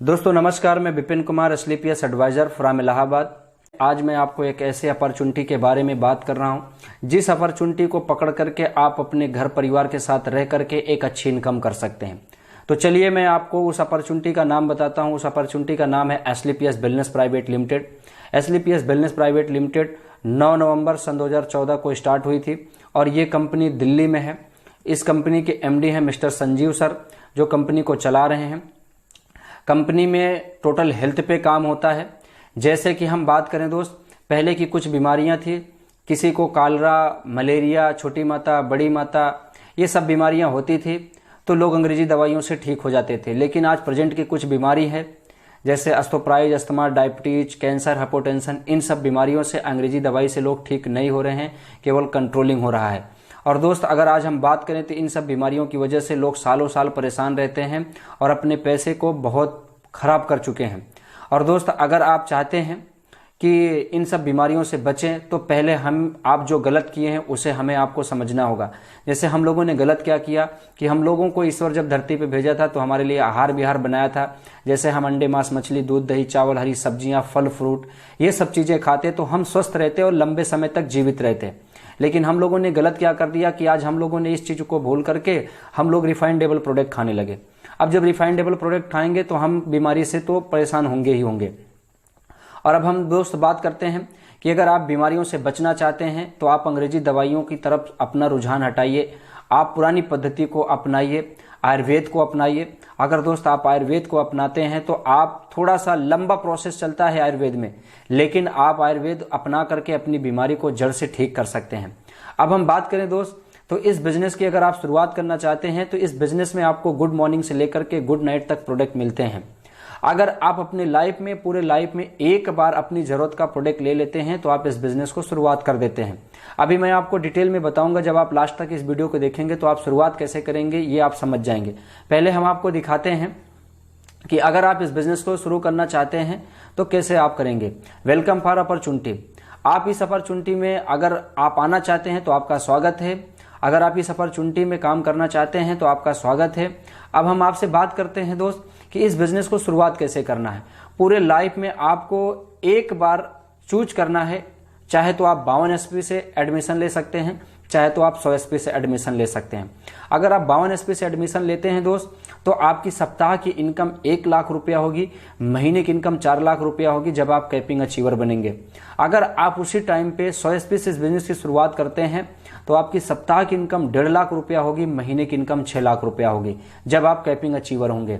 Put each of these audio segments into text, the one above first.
दोस्तों नमस्कार, मैं विपिन कुमार एसलीपीएस एडवाइजर फ्रॉम इलाहाबाद। आज मैं आपको एक ऐसे अपॉर्चुनिटी के बारे में बात कर रहा हूं जिस अपॉर्चुनिटी को पकड़ करके आप अपने घर परिवार के साथ रह करके एक अच्छी इनकम कर सकते हैं। तो चलिए मैं आपको उस अपॉर्चुनिटी का नाम बताता हूं। उस अपॉर्चुनिटी का नाम है SLPS wellness private limited. SLPS wellness private limited 9 नवंबर सन 2014 को स्टार्ट हुई थी और ये कंपनी दिल्ली में है। इस कंपनी के एमडी हैं मिस्टर संजीव सर, जो कंपनी को चला रहे हैं। कंपनी में टोटल हेल्थ पे काम होता है। जैसे कि हम बात करें दोस्त, पहले की कुछ बीमारियां थी, किसी को कालरा, मलेरिया, छोटी माता, बड़ी माता, ये सब बीमारियां होती थी तो लोग अंग्रेजी दवाइयों से ठीक हो जाते थे। लेकिन आज प्रेजेंट की कुछ बीमारी है जैसे अस्थोप्राइज, अस्थमा, डायबिटीज, कैंसर, हाइपोटेंशन, इन सब बीमारियों से अंग्रेजी दवाई से लोग ठीक नहीं हो रहे हैं, केवल कंट्रोलिंग हो रहा है। और दोस्त अगर आज हम बात करें तो इन सब बीमारियों की वजह से लोग सालों साल परेशान रहते हैं और अपने पैसे को बहुत खराब कर चुके हैं। और दोस्त अगर आप चाहते हैं कि इन सब बीमारियों से बचें तो पहले आप जो गलत किए हैं उसे आपको समझना होगा। जैसे हम लोगों ने गलत क्या किया कि हम लोगों को ईश्वर जब धरती पे भेजा था तो हमारे लिए आहार विहार बनाया था। जैसे हम अंडे, मांस, मछली, दूध, दही, चावल, हरी सब्जियां, फल, फ्रूट, ये सब चीजें खाते तो हम स्वस्थ रहते और लंबे समय तक जीवित रहते। लेकिन हम लोगों ने गलत क्या कर दिया कि आज हम लोगों ने इस चीज को भूल करके हम लोग रिफाइंडेबल प्रोडक्ट खाने लगे। अब जब रिफाइंडेबल प्रोडक्ट खाएंगे तो हम बीमारी से तो परेशान होंगे ही होंगे। और अब हम दोस्त बात करते हैं कि अगर आप बीमारियों से बचना चाहते हैं तो आप अंग्रेजी दवाइयों की तरफ अपना रुझान हटाइए। आप पुरानी पद्धति को अपनाइए, आयुर्वेद को अपनाइए। अगर दोस्त आप आयुर्वेद को अपनाते हैं तो आप थोड़ा सा लंबा प्रोसेस चलता है आयुर्वेद में, लेकिन आप आयुर्वेद अपना करके अपनी बीमारी को जड़ से ठीक कर सकते हैं। अब हम बात करें दोस्त तो इस बिजनेस की अगर आप शुरुआत करना चाहते हैं तो इस बिजनेस में आपको गुड मॉर्निंग से लेकर के गुड नाइट तक प्रोडक्ट मिलते हैं। अगर आप अपने लाइफ में, पूरे लाइफ में एक बार अपनी जरूरत का प्रोडक्ट ले लेते हैं तो आप इस बिजनेस को शुरुआत कर देते हैं। अभी मैं आपको डिटेल में बताऊंगा, जब आप लास्ट तक इस वीडियो को देखेंगे तो आप शुरुआत कैसे करेंगे ये आप समझ जाएंगे। पहले हम आपको दिखाते हैं कि अगर आप इस बिजनेस को शुरू करना चाहते हैं तो कैसे आप करेंगे। Welcome for opportunity. आप इस अपॉर्चुनिटी में अगर आप आना चाहते हैं तो आपका स्वागत है। अगर आप इस अपॉर्चुनिटी में काम करना चाहते हैं तो आपका स्वागत है। अब हम आपसे बात करते हैं दोस्त कि इस बिजनेस को शुरुआत कैसे करना है। पूरे लाइफ में आपको एक बार चूज करना है, चाहे तो आप 52 एसपी से एडमिशन ले सकते हैं, चाहे तो आप 100 एसपी से एडमिशन ले सकते हैं। अगर आप 52 एसपी से एडमिशन लेते हैं दोस्त तो आपकी सप्ताह की इनकम 1 लाख रुपया होगी, महीने की इनकम 4 लाख रुपया होगी जब आप कैपिंग अचीवर बनेंगे। अगर आप उसी टाइम पे 100 एसपी से इस बिजनेस की शुरुआत करते हैं तो आपकी सप्ताह की इनकम 1.5 लाख रुपया होगी, महीने की इनकम 6 लाख रुपया होगी जब आप कैपिंग अचीवर होंगे।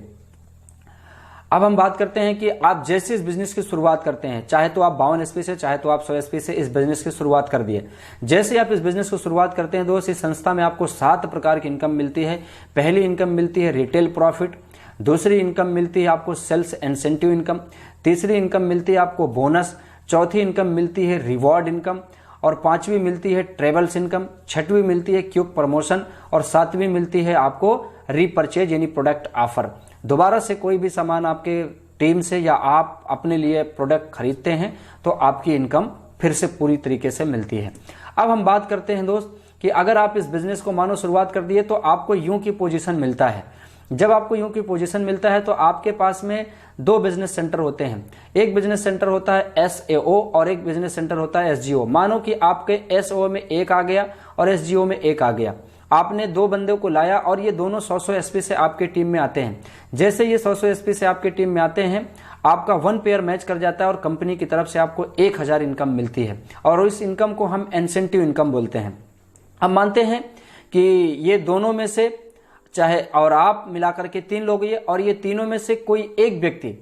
अब हम बात करते हैं कि आप जैसे इस बिजनेस की शुरुआत करते हैं, चाहे तो आप 52 एसपी से, चाहे तो आप 100 एसपी से इस बिजनेस की शुरुआत कर दिए। जैसे आप इस बिजनेस को शुरुआत करते हैं दोस्त, इस संस्था में आपको 7 प्रकार की इनकम मिलती है। पहली इनकम मिलती है रिटेल प्रॉफिट, दूसरी इनकम मिलती है आपको सेल्स इंसेंटिव इनकम, तीसरी इनकम मिलती है आपको बोनस, चौथी इनकम मिलती है रिवॉर्ड इनकम, और पांचवी मिलती है ट्रेवल्स इनकम, छठवीं मिलती है क्विक प्रमोशन, और सातवीं मिलती है आपको रीपरचेज यानी प्रोडक्ट ऑफर। दोबारा से कोई भी सामान आपके टीम से या आप अपने लिए प्रोडक्ट खरीदते हैं तो आपकी इनकम फिर से पूरी तरीके से मिलती है। अब हम बात करते हैं दोस्त कि अगर आप इस बिजनेस को मानो शुरुआत कर दिए तो आपको यूं की पोजीशन मिलता है। जब आपको यूं की पोजीशन मिलता है तो आपके पास में 2 बिजनेस सेंटर होते हैं। एक बिजनेस सेंटर होता है एसएओ और एक बिजनेस सेंटर होता है एसजीओ। मानो कि आपके एसओ में एक आ गया और एसजीओ में एक आ गया। आपने 2 बंदों को लाया और ये दोनों 100 एसपी से आपके टीम में आते हैं। जैसे ये 100 एसपी से आपके टीम में आते हैं, आपका 1 पेयर मैच कर जाता है और कंपनी की तरफ से आपको 1000 इनकम मिलती है और इस इनकम को हम इंसेंटिव इनकम बोलते हैं। हम मानते हैं कि ये दोनों में से चाहे और आप मिलाकर के 3 लोग ये, और ये तीनों में से कोई एक व्यक्ति,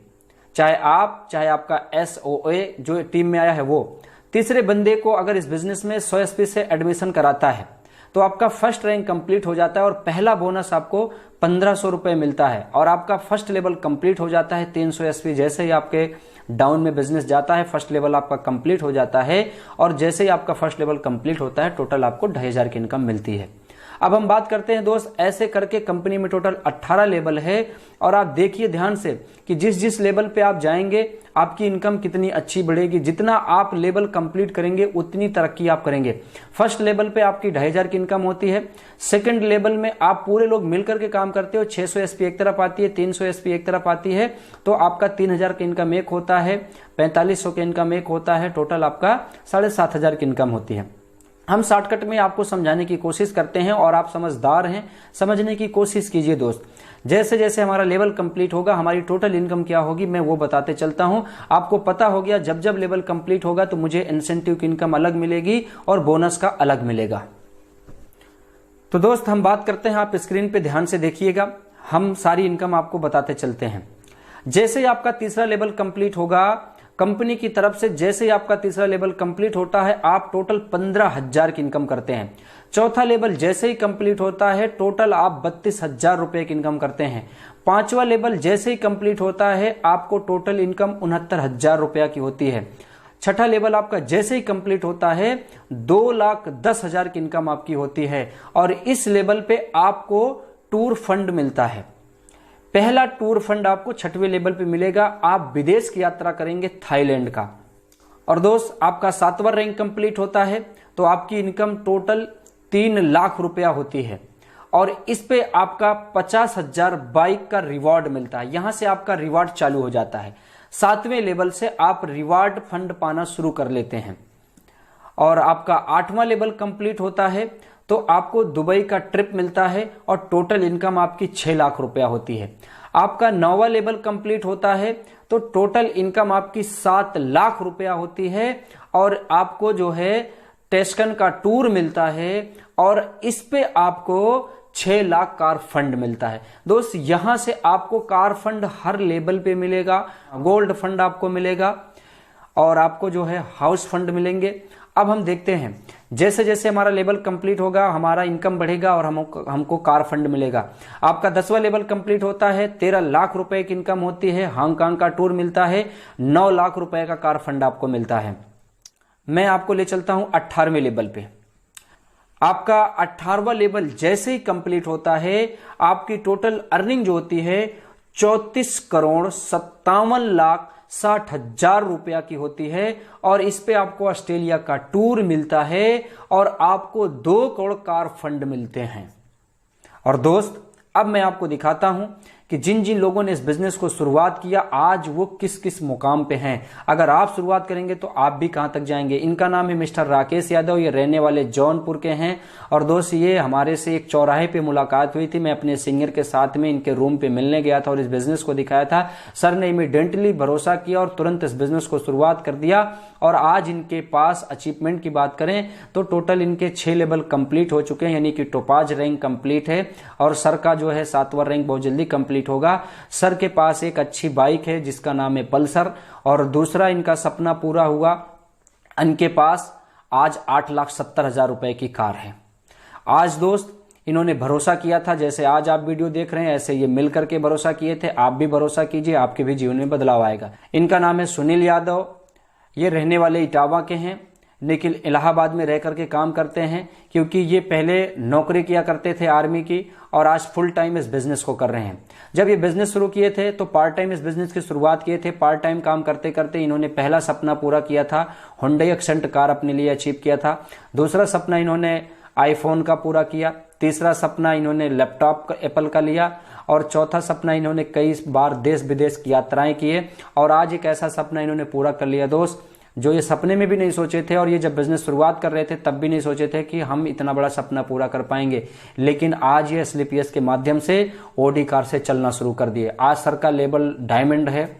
चाहे आप, चाहे आपका एसओए जो टीम में आया है वो, तीसरे बंदे को अगर इस बिजनेस में 100 एसपी से एडमिशन कराता है तो आपका फर्स्ट रैंक कंप्लीट हो जाता है और पहला बोनस आपको 1500 रुपए मिलता है और आपका फर्स्ट लेवल कंप्लीट हो जाता है 300 एसपी। जैसे ही आपके डाउन में बिजनेस जाता है फर्स्ट लेवल आपका कंप्लीट हो जाता है और जैसे ही आपका फर्स्ट लेवल कंप्लीट होता है टोटल आपको 2500 की इनकम मिलती है। अब हम बात करते हैं दोस्त, ऐसे करके कंपनी में टोटल 18 लेवल है और आप देखिए ध्यान से कि जिस जिस लेवल पे आप जाएंगे आपकी इनकम कितनी अच्छी बढ़ेगी। जितना आप लेवल कंप्लीट करेंगे उतनी तरक्की आप करेंगे। फर्स्ट लेवल पे आपकी 2500 की इनकम होती है। सेकंड लेवल में आप पूरे लोग मिलकर के काम करते हो, 600 एसपी एक तरफ आती है, 300 एसपी एक तरफ आती है, तो आपका 3000 का इनकम एक होता है, 4500 का इनकम एक होता है, टोटल आपका 7500 की इनकम होती है। हम शॉर्टकट में आपको समझाने की कोशिश करते हैं और आप समझदार हैं, समझने की कोशिश कीजिए दोस्त। जैसे जैसे हमारा लेवल कंप्लीट होगा हमारी टोटल इनकम क्या होगी मैं वो बताते चलता हूं। आपको पता हो गया जब जब लेवल कंप्लीट होगा तो मुझे इंसेंटिव की इनकम अलग मिलेगी और बोनस का अलग मिलेगा। तो दोस्त हम बात करते हैं, आप स्क्रीन पे ध्यान से देखिएगा, हम सारी इनकम आपको बताते चलते हैं। जैसे ही आपका तीसरा लेवल कंप्लीट होगा कंपनी की तरफ से, जैसे ही आपका तीसरा लेवल कंप्लीट होता है आप टोटल 15,000 की इनकम करते हैं। चौथा लेवल जैसे ही कंप्लीट होता है टोटल आप 32,000 रुपए की इनकम करते हैं। पांचवा लेवल जैसे ही कंप्लीट होता है आपको टोटल इनकम 69,000 रुपया की होती है। छठा लेवल आपका जैसे ही कंप्लीट होता है 2,10,000 की इनकम आपकी होती है और इस लेवल पे आपको टूर फंड मिलता है। पहला टूर फंड आपको 6वें लेवल पे मिलेगा, आप विदेश की यात्रा करेंगे थाईलैंड का। और दोस्त आपका 7वां रैंक कंप्लीट होता है तो आपकी इनकम टोटल 3 लाख रुपया होती है और इस पे आपका 50,000 बाइक का रिवॉर्ड मिलता है। यहां से आपका रिवॉर्ड चालू हो जाता है। 7वें लेवल से आप रिवॉर्ड फंड पाना शुरू कर लेते हैं और आपका 8वां लेवल कंप्लीट होता है तो आपको दुबई का ट्रिप मिलता है और टोटल इनकम आपकी 6 लाख रुपया होती है। आपका 9वां लेवल कंप्लीट होता है तो टोटल इनकम आपकी 7 लाख रुपया होती है और आपको जो है टेस्कन का टूर मिलता है और इस पे आपको 6 लाख कार फंड मिलता है। दोस्त यहां से आपको कार फंड हर लेवल पे मिलेगा, गोल्ड फंड आपको मिलेगा और आपको जो है हाउस फंड मिलेंगे। अब हम देखते हैं जैसे जैसे हमारा लेवल कंप्लीट होगा हमारा इनकम बढ़ेगा और हमको कार फंड मिलेगा। आपका 10वां लेवल कंप्लीट होता है 13 लाख रुपए की इनकम होती है, हांगकांग का टूर मिलता है, 9 लाख रुपए का कार फंड आपको मिलता है। मैं आपको ले चलता हूं 18वें लेवल पे। आपका 18वां लेवल जैसे ही कंप्लीट होता है आपकी टोटल अर्निंग जो होती है 34,57,60,000 रुपया की होती है और इस पे आपको ऑस्ट्रेलिया का टूर मिलता है और आपको 2 करोड़ कार फंड मिलते हैं। और दोस्त अब मैं आपको दिखाता हूं कि जिन जिन लोगों ने इस बिजनेस को शुरुआत किया आज वो किस किस मुकाम पे हैं। अगर आप शुरुआत करेंगे तो आप भी कहां तक जाएंगे। इनका नाम है मिस्टर राकेश यादव, ये रहने वाले जौनपुर के हैं और दोस्त ये हमारे से एक चौराहे पे मुलाकात हुई थी। मैं अपने सिंगर के साथ में इनके रूम पे मिलने गया था और इस बिजनेस को दिखाया था। सर ने इमीडिएटली भरोसा किया और तुरंत इस बिजनेस को शुरुआत कर दिया और आज इनके पास अचीवमेंट की बात करें तो टोटल इनके 6 लेवल कंप्लीट हो चुके हैं, यानी कि टोपाज रैंक कंप्लीट है और सर का जो है 7वां रैंक बहुत जल्दी कंप्लीट होगा। सर के पास एक अच्छी बाइक है जिसका नाम है पल्सर और दूसरा इनका सपना पूरा हुआ, इनके पास आज 8,70,000 रुपए की कार है। आज दोस्त इन्होंने भरोसा किया था, जैसे आज आप वीडियो देख रहे हैं ऐसे ये मिलकर के भरोसा किए थे। आप भी भरोसा कीजिए, आपके भी जीवन में बदलाव आएगा। इनका नाम है सुनील यादव, ये रहने वाले इटावा के हैं लेकिन इलाहाबाद में रह करके काम करते हैं क्योंकि ये पहले नौकरी किया करते थे आर्मी की और आज फुल टाइम इस बिजनेस को कर रहे हैं। जब ये बिजनेस शुरू किए थे तो पार्ट टाइम इस बिजनेस की शुरुआत किए थे। पार्ट टाइम काम करते करते इन्होंने पहला सपना पूरा किया था, हुंडई एक्सेंट कार अपने लिए अचीव किया था। दूसरा सपना इन्होंने आईफोन का पूरा किया। तीसरा सपना इन्होंने लैपटॉप एप्पल का लिया और चौथा सपना इन्होंने कई बार देश विदेश की यात्राएं किए और आज एक ऐसा सपना इन्होंने पूरा कर लिया दोस्त जो ये सपने में भी नहीं सोचे थे और ये जब बिजनेस शुरुआत कर रहे थे तब भी नहीं सोचे थे कि हम इतना बड़ा सपना पूरा कर पाएंगे। लेकिन आज ये स्लीपियस के माध्यम से ओडी कार से चलना शुरू कर दिए। आज सर का लेवल डायमंड है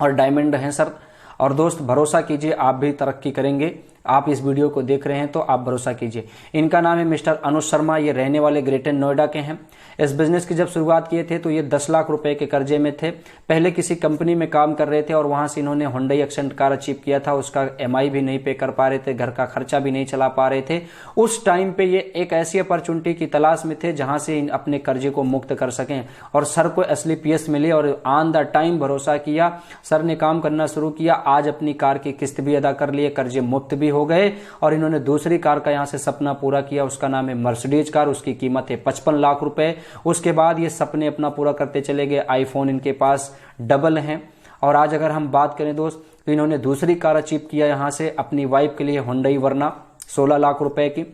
और डायमंड है सर। और दोस्त भरोसा कीजिए आप भी तरक्की करेंगे। आप इस वीडियो को देख रहे हैं तो आप भरोसा कीजिए। इनका नाम है मिस्टर अनुज शर्मा, ये रहने वाले ग्रेटर नोएडा के हैं। इस बिजनेस की जब शुरुआत किए थे तो ये 10 लाख रुपए के कर्जे में थे। पहले किसी कंपनी में काम कर रहे थे और वहां से इन्होंने हुंडई एक्सेंट कार अचीव किया था। उसका EMI भी नहीं पे कर पा रहे थे, घर का खर्चा भी नहीं चला पा रहे थे। उस टाइम पे ये एक ऐसी अपॉर्चुनिटी की तलाश में थे जहां से अपने कर्जे को मुक्त कर सकें और सर को SLPS मिली और ऑन द टाइम भरोसा किया। सर ने काम करना शुरू किया। आज अपनी कार की किस्त भी अदा कर लिए, कर्जे मुक्त भी हो गए और इन्होंने दूसरी कार का यहाँ से सपना पूरा किया। उसका नाम है मर्सिडीज कार, उसकी कीमत है 55 लाख रुपए। उसके बाद ये सपने अपना पूरा करते चले गए। आईफोन इनके पास डबल हैं। और आज अगर हम बात करें दोस्त, तो इन्होंने दूसरी कार अचीव किया यहाँ से अपनी वाइफ के लिए, हुंडई वर्ना, 16 लाख रुपए की।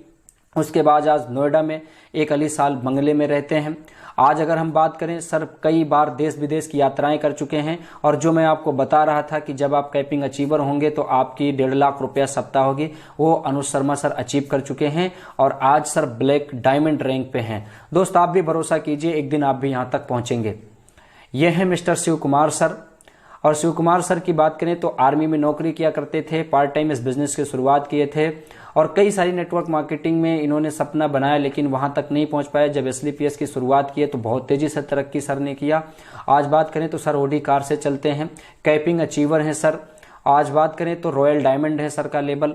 उसके बाद आज नोएडा में एक अलीशान बंगले में रहते हैं। आज अगर हम बात करें सर, कई बार देश विदेश की यात्राएं कर चुके हैं। और जो मैं आपको बता रहा था कि जब आप कैपिंग अचीवर होंगे तो आपकी 1.5 लाख रुपया सप्ताह होगी, वो अनुज शर्मा सर अचीव कर चुके हैं और आज सर ब्लैक डायमंड रैंक पे हैं। दोस्त आप भी भरोसा कीजिए, एक दिन आप भी यहां तक पहुंचेंगे। ये हैं मिस्टर शिव कुमार सर। और शिव कुमार सर की बात करें तो आर्मी में नौकरी किया करते थे, पार्ट टाइम इस बिजनेस की शुरुआत किए थे और कई सारी नेटवर्क मार्केटिंग में इन्होंने सपना बनाया, लेकिन वहां तक नहीं पहुंच पाए। जब एसलीपीएस की शुरुआत की तो बहुत तेजी से तरक्की सर ने किया। आज बात करें तो सर ओडी कार से चलते हैं, कैपिंग अचीवर हैं सर। आज बात करें तो रॉयल डायमंड है सर का लेबल।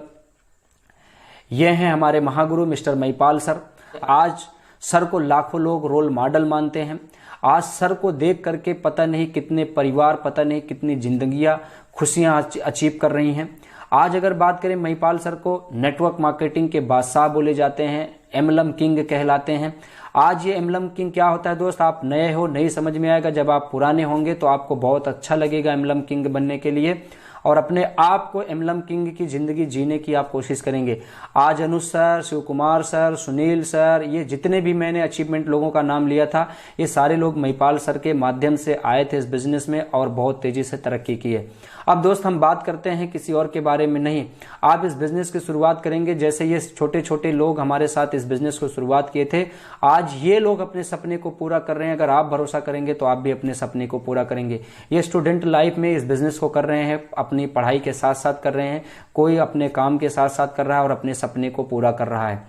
ये हैं हमारे महागुरु मिस्टर महिपाल सर। आज सर को लाखों लोग रोल मॉडल मानते हैं। आज सर को देख करके पता नहीं कितने परिवार, पता नहीं कितनी जिंदगियां, खुशियां अचीव कर रही हैं। आज अगर बात करें महिपाल सर को नेटवर्क मार्केटिंग के बादशाह बोले जाते हैं, एमएलएम किंग कहलाते हैं। आज ये एमएलएम किंग क्या होता है दोस्त, आप नए हो नहीं समझ में आएगा, जब आप पुराने होंगे तो आपको बहुत अच्छा लगेगा एमएलएम किंग बनने के लिए और अपने आप को एमएलएम किंग की जिंदगी जीने की आप कोशिश करेंगे। आज Anuj sir, Shiv Kumar sir, Sunil sir, ये जितने भी मैंने अचीवमेंट लोगों का नाम लिया था, ये सारे लोग महिपाल सर के माध्यम से आए थे इस बिजनेस में और बहुत तेजी से तरक्की की है। अब दोस्त हम बात करते हैं किसी और के बारे में नहीं, आप इस बिजनेस की शुरुआत करेंगे जैसे ये छोटे छोटे लोग हमारे साथ इस बिजनेस को शुरुआत किए थे, आज ये लोग अपने सपने को पूरा कर रहे हैं। अगर आप भरोसा करेंगे तो आप भी अपने सपने को पूरा करेंगे। ये स्टूडेंट लाइफ में इस बिजनेस को कर रहे हैं, अपनी पढ़ाई के साथ साथ कर रहे हैं, कोई अपने काम के साथ साथ कर रहा है और अपने सपने को पूरा कर रहा है।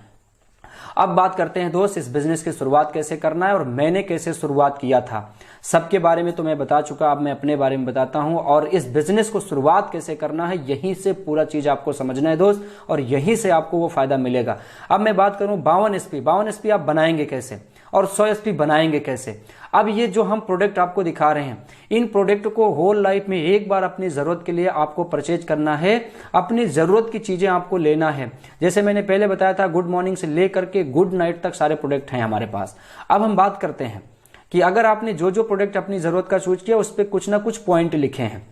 अब बात करते हैं दोस्त इस बिजनेस की शुरुआत कैसे करना है और मैंने कैसे शुरुआत किया था। सबके बारे में तो मैं बता चुका, अब मैं अपने बारे में बताता हूं और इस बिजनेस को शुरुआत कैसे करना है, यहीं से पूरा चीज आपको समझना है दोस्त और यहीं से आपको वो फायदा मिलेगा। अब मैं बात करूं 52 SP आप बनाएंगे कैसे और 100 SP बनाएंगे कैसे। अब ये जो हम प्रोडक्ट आपको दिखा रहे हैं, इन प्रोडक्ट को होल लाइफ में एक बार अपनी जरूरत के लिए आपको परचेज करना है, अपनी जरूरत की चीजें आपको लेना है। जैसे मैंने पहले बताया था, गुड मॉर्निंग से लेकर के गुड नाइट तक सारे प्रोडक्ट हैं हमारे पास। अब हम बात करते हैं कि अगर आपने जो जो प्रोडक्ट अपनी जरूरत का चूज किया उस पर कुछ ना कुछ पॉइंट लिखे हैं,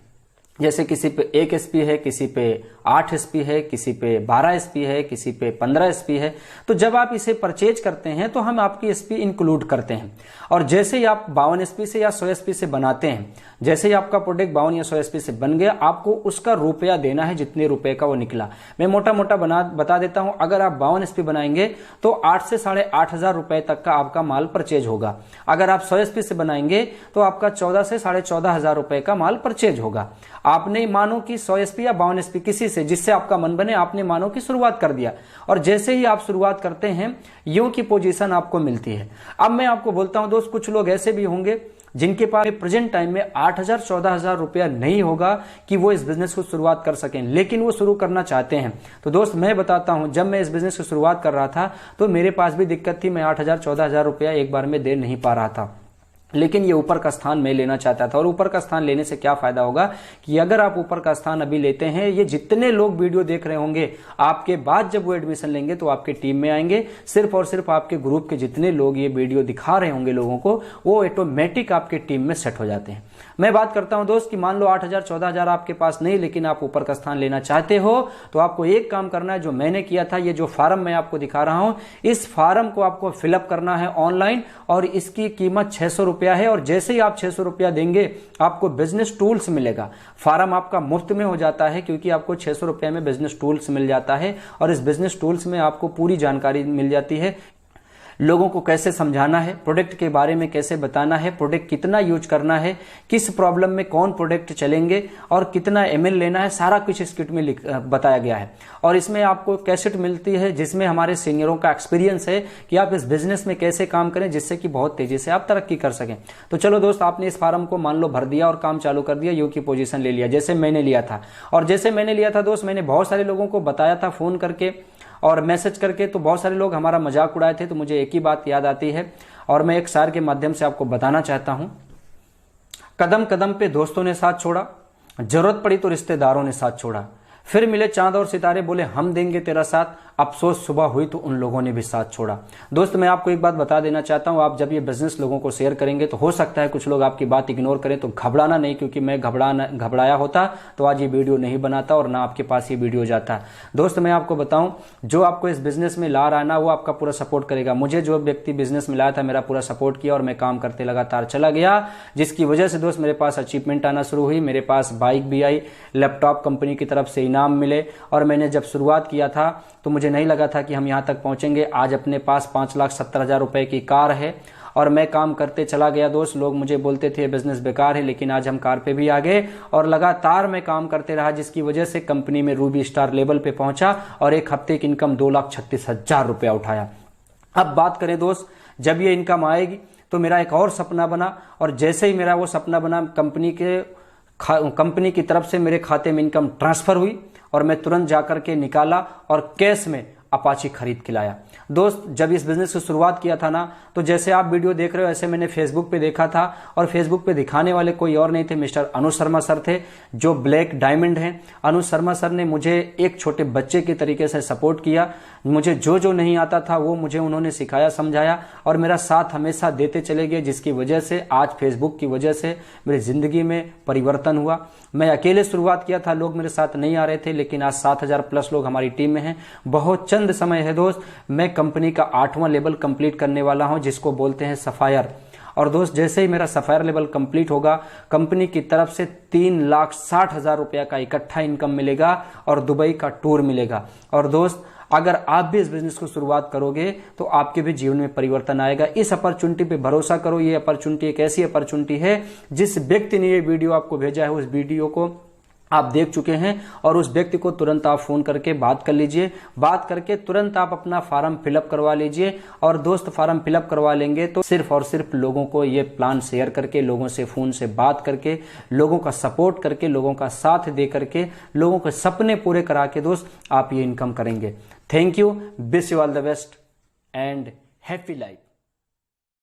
जैसे किसी पे 1 SP है, किसी पे 8 SP है, किसी पे 12 SP है, किसी पे 15 SP है। तो जब आप इसे परचेज करते हैं तो हम आपकी SP इंक्लूड करते हैं और जैसे ही आप 52 SP से या 100 SP से बनाते हैं, जैसे ही आपका प्रोडक्ट 52 या 100 SP से बन गया, आपको उसका रुपया देना है जितने रुपए का वो निकला। मैं मोटा मोटा बता देता हूं, अगर आप 52 SP बनाएंगे तो 8 से 8,500 रुपए तक का आपका माल परचेज होगा। अगर आप 100 SP से बनाएंगे तो आपका 14 से 14,500 रुपए का माल परचेज होगा। आपने मानो कि 100 SP या 52 SP किसी से, जिससे आपका मन बने, आपने मानो कि शुरुआत कर दिया और जैसे ही आप शुरुआत करते हैं यूं की पोजीशन आपको मिलती है। अब मैं आपको बोलता हूं दोस्त, कुछ लोग ऐसे भी होंगे जिनके पास प्रेजेंट टाइम में 8,000-14,000 रुपया नहीं होगा कि वो इस बिजनेस को शुरुआत कर सकें, लेकिन वो शुरू करना चाहते हैं। तो दोस्त मैं बताता हूं, जब मैं इस बिजनेस की शुरुआत कर रहा था तो मेरे पास भी दिक्कत थी, मैं 8,000-14,000 रुपया एक बार में दे नहीं पा रहा था, लेकिन ये ऊपर का स्थान मैं लेना चाहता था। और ऊपर का स्थान लेने से क्या फायदा होगा कि अगर आप ऊपर का स्थान अभी लेते हैं, ये जितने लोग वीडियो देख रहे होंगे आपके बाद जब वो एडमिशन लेंगे तो आपके टीम में आएंगे, सिर्फ और सिर्फ आपके ग्रुप के जितने लोग ये वीडियो दिखा रहे होंगे लोगों को, वो ऑटोमेटिक आपके टीम में सेट हो जाते हैं। मैं बात करता हूं दोस्त कि मान लो 8,000-14,000 आपके पास नहीं, लेकिन आप ऊपर का स्थान लेना चाहते हो, तो आपको एक काम करना है जो मैंने किया था। ये जो फार्म मैं आपको दिखा रहा हूं, इस फार्म को आपको फिलअप करना है ऑनलाइन और इसकी कीमत 600 रुपया है और जैसे ही आप 600 रुपया देंगे आपको बिजनेस टूल्स मिलेगा। फार्म आपका मुफ्त में हो जाता है क्योंकि आपको 600 रुपये में बिजनेस टूल्स मिल जाता है और इस बिजनेस टूल्स में आपको पूरी जानकारी मिल जाती है, लोगों को कैसे समझाना है, प्रोडक्ट के बारे में कैसे बताना है, प्रोडक्ट कितना यूज करना है, किस प्रॉब्लम में कौन प्रोडक्ट चलेंगे और कितना ml लेना है, सारा कुछ इस किट में बताया गया है। और इसमें आपको कैसेट मिलती है जिसमें हमारे सीनियरों का एक्सपीरियंस है कि आप इस बिजनेस में कैसे काम करें जिससे कि बहुत तेजी से आप तरक्की कर सकें। तो चलो दोस्त, आपने इस फार्म को मान लो भर दिया और काम चालू कर दिया, यू की पोजीशन ले लिया जैसे मैंने लिया था। और जैसे मैंने लिया था दोस्त, मैंने बहुत सारे लोगों को बताया था फोन करके और मैसेज करके, तो बहुत सारे लोग हमारा मजाक उड़ाए थे। तो मुझे एक ही बात याद आती है और मैं एक शायर के माध्यम से आपको बताना चाहता हूं। कदम कदम पे दोस्तों ने साथ छोड़ा, जरूरत पड़ी तो रिश्तेदारों ने साथ छोड़ा, फिर मिले चांद और सितारे, बोले हम देंगे तेरा साथ। अफसोस सुबह हुई तो उन लोगों ने भी साथ छोड़ा। दोस्त मैं आपको एक बात बता देना चाहता हूं, आप जब ये बिजनेस लोगों को शेयर करेंगे तो हो सकता है कुछ लोग आपकी बात इग्नोर करें, तो घबराना नहीं, क्योंकि मैं घबराया होता तो आज ये वीडियो नहीं बनाता और ना आपके पास ये वीडियो जाता। दोस्त मैं आपको बताऊं, जो आपको इस बिजनेस में ला रहा है ना, वो आपका पूरा सपोर्ट करेगा। मुझे जो व्यक्ति बिजनेस में लाया था मेरा पूरा सपोर्ट किया और मैं काम करते लगातार चला गया, जिसकी वजह से दोस्त मेरे पास अचीवमेंट आना शुरू हुई। मेरे पास बाइक भी आई, लैपटॉप कंपनी की तरफ से इनाम मिले, और मैंने जब शुरुआत किया था तो मुझे नहीं लगा था कि हम यहां तक पहुंचेंगे। आज अपने पास 5,70,000 रुपए की कार है और मैं काम करते चला गया। दोस्त लोग मुझे बोलते थे बिजनेस बेकार है, लेकिन आज हम कार पे भी आ गए और लगातार मैं काम करते रहा, जिसकी वजह से कंपनी में रूबी स्टार लेवल पे पहुंचा और एक हफ्ते की इनकम 2,36,000 रुपया उठाया। अब बात करें दोस्त, जब ये इनकम आएगी तो मेरा एक और सपना बना, और जैसे ही मेरा वो सपना बना, कंपनी की तरफ से मेरे खाते में इनकम ट्रांसफर हुई और मैं तुरंत जाकर के निकाला और कैश में अपाची खरीद के लाया। दोस्त जब इस बिजनेस की शुरुआत किया था ना, तो जैसे आप वीडियो देख रहे हो ऐसे मैंने फेसबुक पे देखा था, और फेसबुक पे दिखाने वाले कोई और नहीं थे, मिस्टर अनुज शर्मा सर थे, जो ब्लैक डायमंड हैं। अनुज शर्मा सर ने मुझे एक छोटे बच्चे की तरीके से सपोर्ट किया। मुझे जो जो नहीं आता था वो मुझे उन्होंने सिखाया, समझाया और मेरा साथ हमेशा देते चले गए, जिसकी वजह से आज फेसबुक की वजह से मेरी जिंदगी में परिवर्तन हुआ। मैं अकेले शुरुआत किया था, लोग मेरे साथ नहीं आ रहे थे, लेकिन आज 7,000 प्लस लोग हमारी टीम में हैं। बहुत चंद समय है दोस्त, मैं कंपनी का 8वां लेवल कंप्लीट करने वाला हूं, जिसको बोलते हैं सफायर। और दोस्त जैसे ही मेरा सफायर लेवल कंप्लीट होगा, कंपनी की तरफ से 3,60,000 रुपया का इकट्ठा इनकम मिलेगा और दुबई का टूर मिलेगा। और दोस्त अगर आप भी इस बिजनेस को शुरुआत करोगे तो आपके भी जीवन में परिवर्तन आएगा। इस अपॉर्चुनिटी पे भरोसा करो। ये अपॉर्चुनिटी एक ऐसी अपॉर्चुनिटी है, जिस व्यक्ति ने ये वीडियो आपको भेजा है उस वीडियो को आप देख चुके हैं, और उस व्यक्ति को तुरंत आप फोन करके बात कर लीजिए। बात करके तुरंत आप अपना फॉर्म फिलअप करवा लीजिए। और दोस्त फॉर्म फिलअप करवा लेंगे तो सिर्फ और सिर्फ लोगों को ये प्लान शेयर करके, लोगों से फोन से बात करके, लोगों का सपोर्ट करके, लोगों का साथ दे करके, लोगों के सपने पूरे करा के दोस्त आप ये इनकम करेंगे। Thank you, wish you all the best and happy life.